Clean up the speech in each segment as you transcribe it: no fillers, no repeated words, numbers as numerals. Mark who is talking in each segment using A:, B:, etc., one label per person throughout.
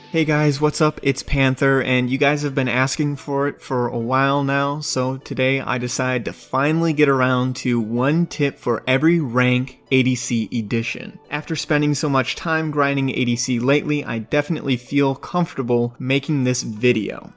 A: Hey guys, what's up? It's Panther, and you guys have been asking for it for a while now, so today I decided to finally get around to one tip for every rank ADC edition. After spending so much time grinding ADC lately, I definitely feel comfortable making this video.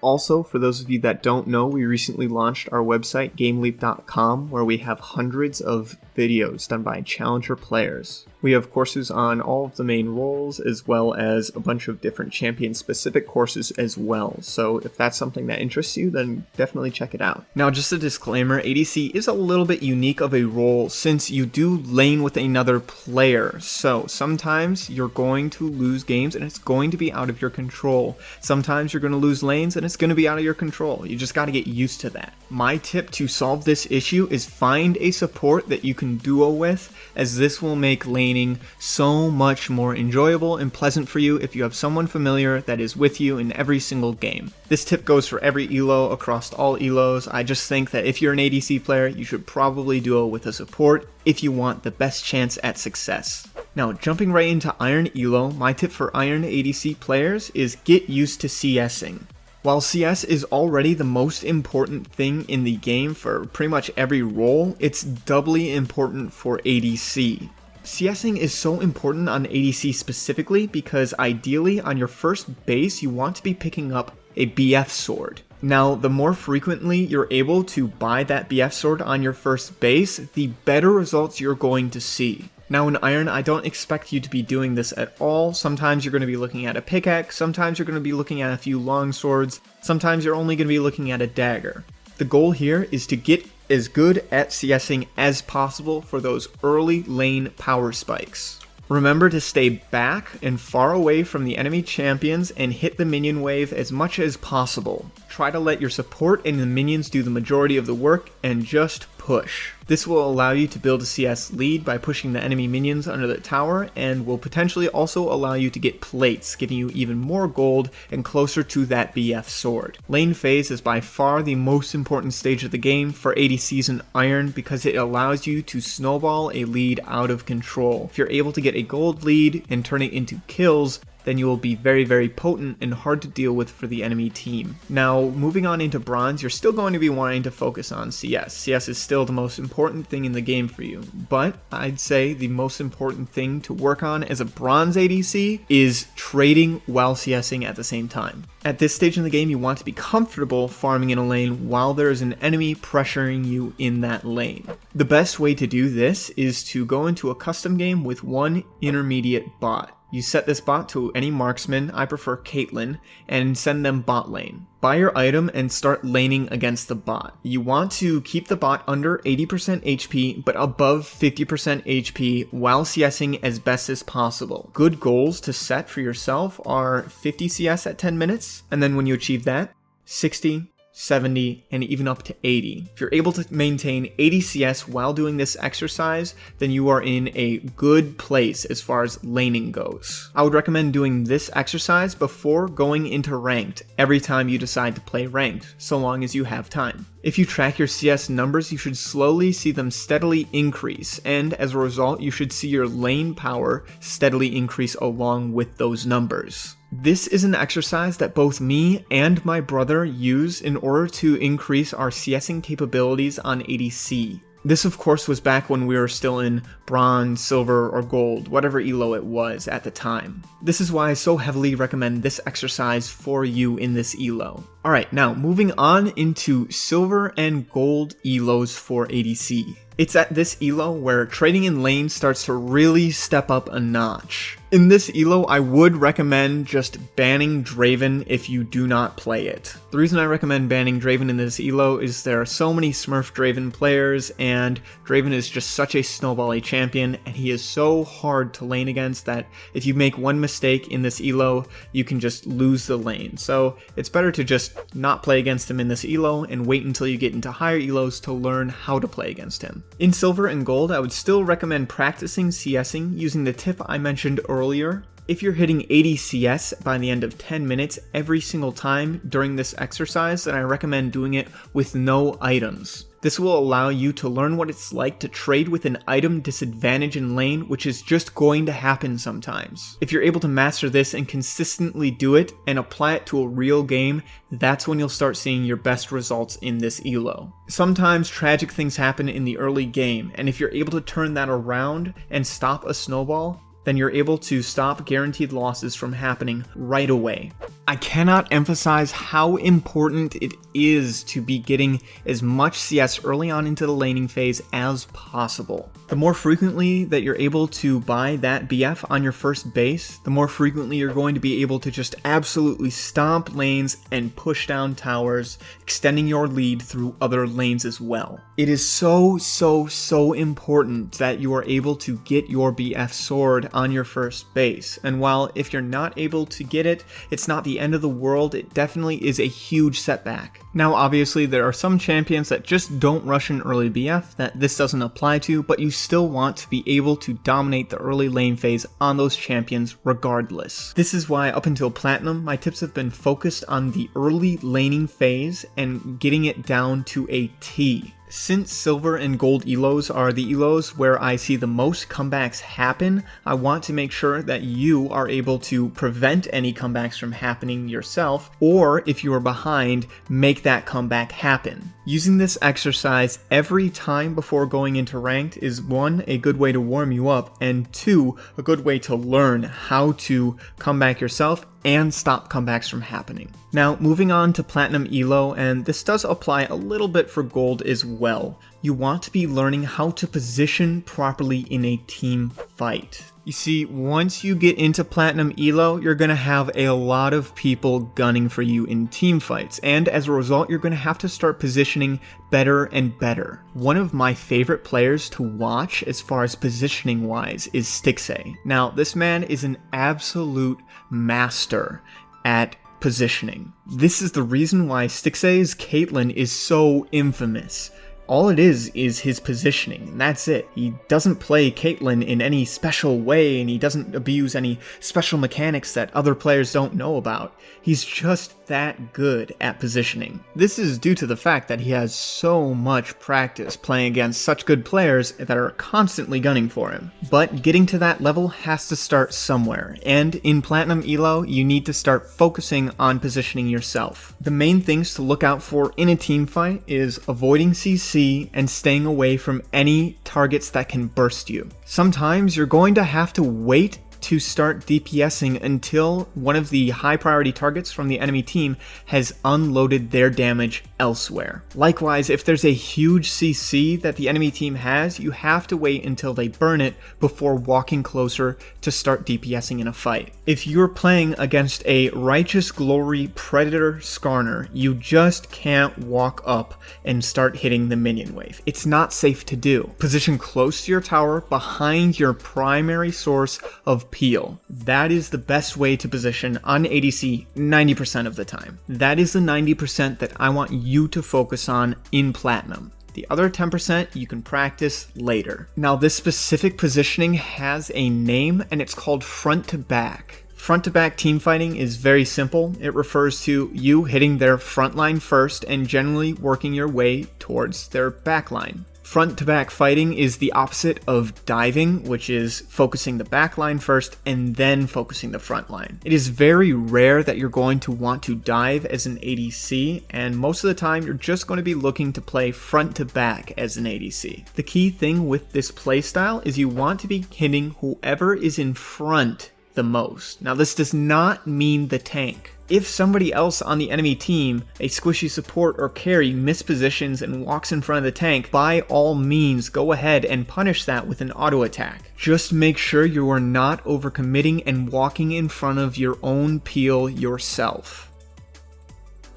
A: Also, for those of you that don't know, we recently launched our website, GameLeap.com, where we have hundreds of videos done by challenger players. We have courses on all of the main roles, as well as a bunch of different champion-specific courses as well. So if that's something that interests you, then definitely check it out. Now, just a disclaimer, ADC is a little bit unique of a role since you do lane with another player. So sometimes you're going to lose games and it's going to be out of your control. Sometimes you're going to lose lanes and it's going to be out of your control. You just got to get used to that. My tip to solve this issue is find a support that you can duo with, as this will make laning so much more enjoyable and pleasant for you if you have someone familiar that is with you in every single game. This tip goes for every elo across all elos. I just think that if you're an ADC player, you should probably duo with a support if you want the best chance at success. Now, jumping right into Iron Elo, my tip for Iron ADC players is get used to CSing. While CS is already the most important thing in the game for pretty much every role, it's doubly important for ADC. CSing is so important on ADC specifically because ideally on your first base you want to be picking up a BF sword. Now, the more frequently you're able to buy that BF sword on your first base, the better results you're going to see. Now in Iron, I don't expect you to be doing this at all. Sometimes you're going to be looking at a pickaxe, sometimes you're going to be looking at a few long swords, sometimes you're only going to be looking at a dagger. The goal here is to get as good at CSing as possible for those early lane power spikes. Remember to stay back and far away from the enemy champions and hit the minion wave as much as possible. Try to let your support and the minions do the majority of the work and just push. This will allow you to build a CS lead by pushing the enemy minions under the tower, and will potentially also allow you to get plates, giving you even more gold and closer to that BF sword. Lane phase is by far the most important stage of the game for ADCs in Iron because it allows you to snowball a lead out of control. If you're able to get a gold lead and turn it into kills, then you will be very, very potent and hard to deal with for the enemy team. Now, moving on into Bronze, you're still going to be wanting to focus on CS. CS is still the most important thing in the game for you, but I'd say the most important thing to work on as a Bronze ADC is trading while CSing at the same time. At this stage in the game, you want to be comfortable farming in a lane while there is an enemy pressuring you in that lane. The best way to do this is to go into a custom game with one intermediate bot. You set this bot to any marksman, I prefer Caitlyn, and send them bot lane. Buy your item and start laning against the bot. You want to keep the bot under 80% HP but above 50% HP while CSing as best as possible. Good goals to set for yourself are 50 CS at 10 minutes, and then when you achieve that, 60, 70, and even up to 80. If you're able to maintain 80 CS while doing this exercise, then you are in a good place as far as laning goes. I would recommend doing this exercise before going into ranked every time you decide to play ranked, so long as you have time. If you track your CS numbers, you should slowly see them steadily increase, and as a result, you should see your lane power steadily increase along with those numbers. This is an exercise that both me and my brother use in order to increase our CSing capabilities on ADC. This of course was back when we were still in Bronze, Silver, or Gold, whatever elo it was at the time. This is why I so heavily recommend this exercise for you in this elo. Alright, now moving on into Silver and Gold elos for ADC. It's at this elo where trading in lane starts to really step up a notch. In this elo, I would recommend just banning Draven if you do not play it. The reason I recommend banning Draven in this elo is there are so many Smurf Draven players, and Draven is just such a snowbally champion, and he is so hard to lane against that if you make one mistake in this elo, you can just lose the lane. So it's better to just not play against him in this elo and wait until you get into higher elos to learn how to play against him. In Silver and Gold, I would still recommend practicing CSing using the tip I mentioned earlier. If you're hitting 80 CS by the end of 10 minutes every single time during this exercise, then I recommend doing it with no items. This will allow you to learn what it's like to trade with an item disadvantage in lane, which is just going to happen sometimes. If you're able to master this and consistently do it and apply it to a real game, that's when you'll start seeing your best results in this elo. Sometimes tragic things happen in the early game, and if you're able to turn that around and stop a snowball, then you're able to stop guaranteed losses from happening right away. I cannot emphasize how important it is to be getting as much CS early on into the laning phase as possible. The more frequently that you're able to buy that BF on your first base, the more frequently you're going to be able to just absolutely stomp lanes and push down towers, extending your lead through other lanes as well. It is so important that you are able to get your BF sword on your first base, and while if you're not able to get it, it's not the end of the world, it definitely is a huge setback. Now obviously there are some champions that just don't rush an early BF that this doesn't apply to, but you still want to be able to dominate the early lane phase on those champions regardless. This is why up until Platinum, my tips have been focused on the early laning phase and getting it down to a T. Since Silver and Gold elos are the elos where I see the most comebacks happen, I want to make sure that you are able to prevent any comebacks from happening yourself, or if you are behind, make that comeback happen. Using this exercise every time before going into ranked is 1, a good way to warm you up, and 2, a good way to learn how to come back yourself and stop comebacks from happening. Now moving on to Platinum Elo, and this does apply a little bit for Gold as well. You want to be learning how to position properly in a team fight. You see, once you get into Platinum Elo, you're going to have a lot of people gunning for you in team fights, and as a result, you're going to have to start positioning better and better. One of my favorite players to watch as far as positioning wise is Stixxay. Now, this man is an absolute master at positioning. This is the reason why Stixxay's Caitlyn is so infamous. All it is his positioning, and that's it. He doesn't play Caitlyn in any special way, and he doesn't abuse any special mechanics that other players don't know about. He's just that good at positioning. This is due to the fact that he has so much practice playing against such good players that are constantly gunning for him. But getting to that level has to start somewhere, and in Platinum Elo, you need to start focusing on positioning yourself. The main things to look out for in a team fight is avoiding CC and staying away from any targets that can burst you. Sometimes you're going to have to wait to start DPSing until one of the high priority targets from the enemy team has unloaded their damage elsewhere. Likewise, if there's a huge CC that the enemy team has, you have to wait until they burn it before walking closer to start DPSing in a fight. If you're playing against a Righteous Glory Predator Skarner, you just can't walk up and start hitting the minion wave. It's not safe to do. Position close to your tower behind your primary source of peel. That is the best way to position on ADC 90% of the time. That is the 90% that I want you to focus on in Platinum. The other 10% you can practice later. Now this specific positioning has a name and it's called front to back. Front to back team fighting is very simple. It refers to you hitting their front line first and generally working your way towards their back line. Front to back fighting is the opposite of diving, which is focusing the back line first and then focusing the front line. It is very rare that you're going to want to dive as an ADC, and most of the time you're just going to be looking to play front to back as an ADC. The key thing with this playstyle is you want to be hitting whoever is in front the most. Now this does not mean the tank. If somebody else on the enemy team, a squishy support or carry, mispositions and walks in front of the tank, by all means go ahead and punish that with an auto attack. Just make sure you are not overcommitting and walking in front of your own peel yourself.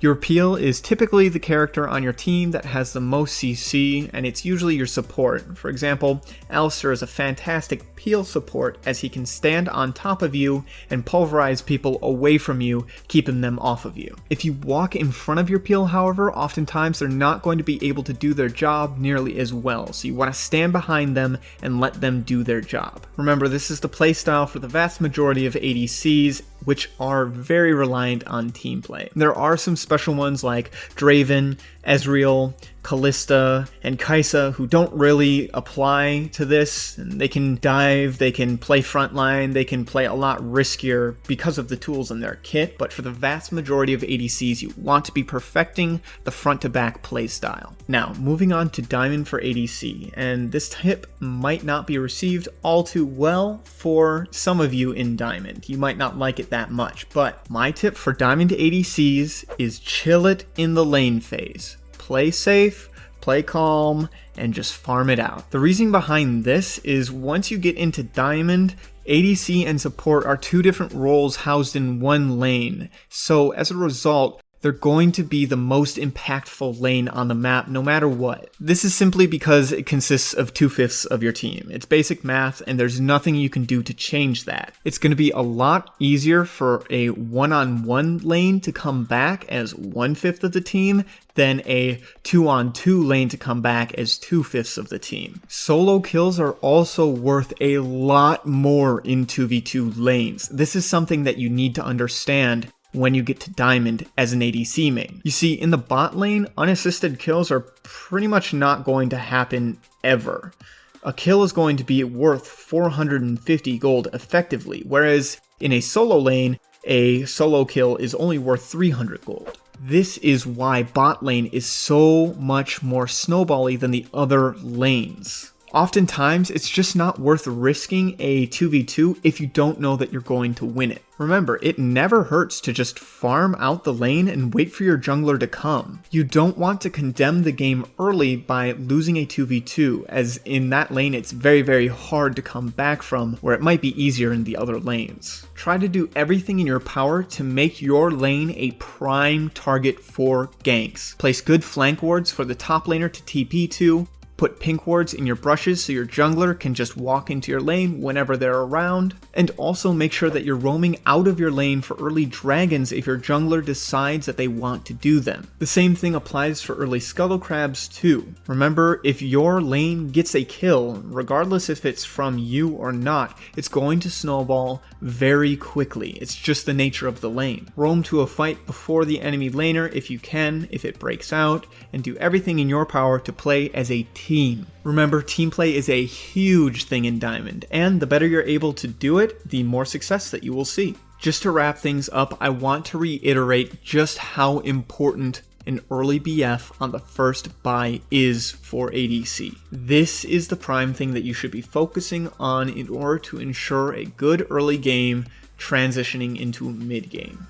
A: Your peel is typically the character on your team that has the most CC, and it's usually your support. For example, Alistair is a fantastic peel support as he can stand on top of you and pulverize people away from you, keeping them off of you. If you walk in front of your peel, however, oftentimes they're not going to be able to do their job nearly as well, so you want to stand behind them and let them do their job. Remember, this is the playstyle for the vast majority of ADCs, which are very reliant on team play. There are some special ones like Draven Ezreal, Kalista, and Kai'Sa, who don't really apply to this. And they can dive, they can play frontline, they can play a lot riskier because of the tools in their kit, but for the vast majority of ADCs, you want to be perfecting the front-to-back playstyle. Now, moving on to Diamond for ADC, and this tip might not be received all too well for some of you in Diamond. You might not like it that much, but my tip for Diamond ADCs is chill it in the lane phase. Play safe, play calm, and just farm it out. The reason behind this is once you get into Diamond, ADC and support are two different roles housed in one lane. So as a result, they're going to be the most impactful lane on the map no matter what. This is simply because it consists of 2/5 of your team. It's basic math and there's nothing you can do to change that. It's going to be a lot easier for a one-on-one lane to come back as 1/5 of the team than a 2-on-2 lane to come back as 2/5 of the team. Solo kills are also worth a lot more in 2v2 lanes. This is something that you need to understand when you get to Diamond as an ADC main. You see, in the bot lane, unassisted kills are pretty much not going to happen ever. A kill is going to be worth 450 gold effectively, whereas in a solo lane, a solo kill is only worth 300 gold. This is why bot lane is so much more snowbally than the other lanes. Oftentimes, it's just not worth risking a 2v2 if you don't know that you're going to win it. Remember, it never hurts to just farm out the lane and wait for your jungler to come. You don't want to condemn the game early by losing a 2v2, as in that lane it's very, very hard to come back from, where it might be easier in the other lanes. Try to do everything in your power to make your lane a prime target for ganks. Place good flank wards for the top laner to TP to. Put pink wards in your brushes so your jungler can just walk into your lane whenever they're around, and also make sure that you're roaming out of your lane for early dragons if your jungler decides that they want to do them. The same thing applies for early scuttle crabs too. Remember, if your lane gets a kill, regardless if it's from you or not, it's going to snowball very quickly. It's just the nature of the lane. Roam to a fight before the enemy laner if you can, if it breaks out, and do everything in your power to play as a team. Remember, team play is a huge thing in Diamond, and the better you're able to do it, the more success that you will see. Just to wrap things up, I want to reiterate just how important an early BF on the first buy is for ADC. This is the prime thing that you should be focusing on in order to ensure a good early game transitioning into mid game.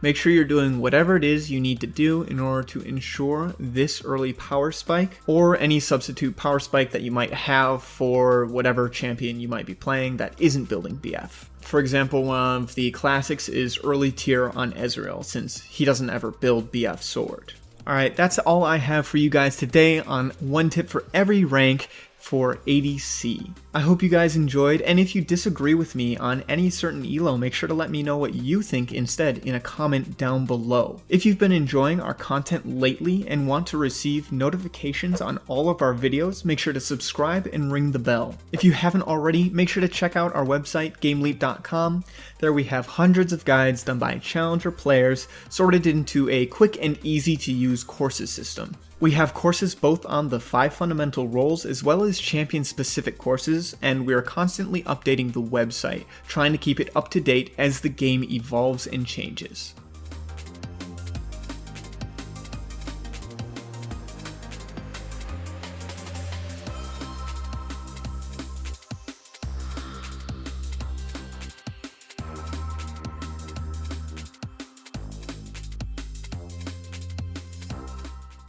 A: Make sure you're doing whatever it is you need to do in order to ensure this early power spike, or any substitute power spike that you might have for whatever champion you might be playing that isn't building BF. For example, one of the classics is early tier on Ezreal, since he doesn't ever build BF sword. Alright, that's all I have for you guys today on one tip for every rank for ADC. I hope you guys enjoyed, and if you disagree with me on any certain elo, make sure to let me know what you think instead in a comment down below. If you've been enjoying our content lately and want to receive notifications on all of our videos, make sure to subscribe and ring the bell. If you haven't already, make sure to check out our website, GameLeap.com. There we have hundreds of guides done by challenger players, sorted into a quick and easy to use courses system. We have courses both on the 5 fundamental roles as well as champion-specific courses, and we are constantly updating the website, trying to keep it up to date as the game evolves and changes.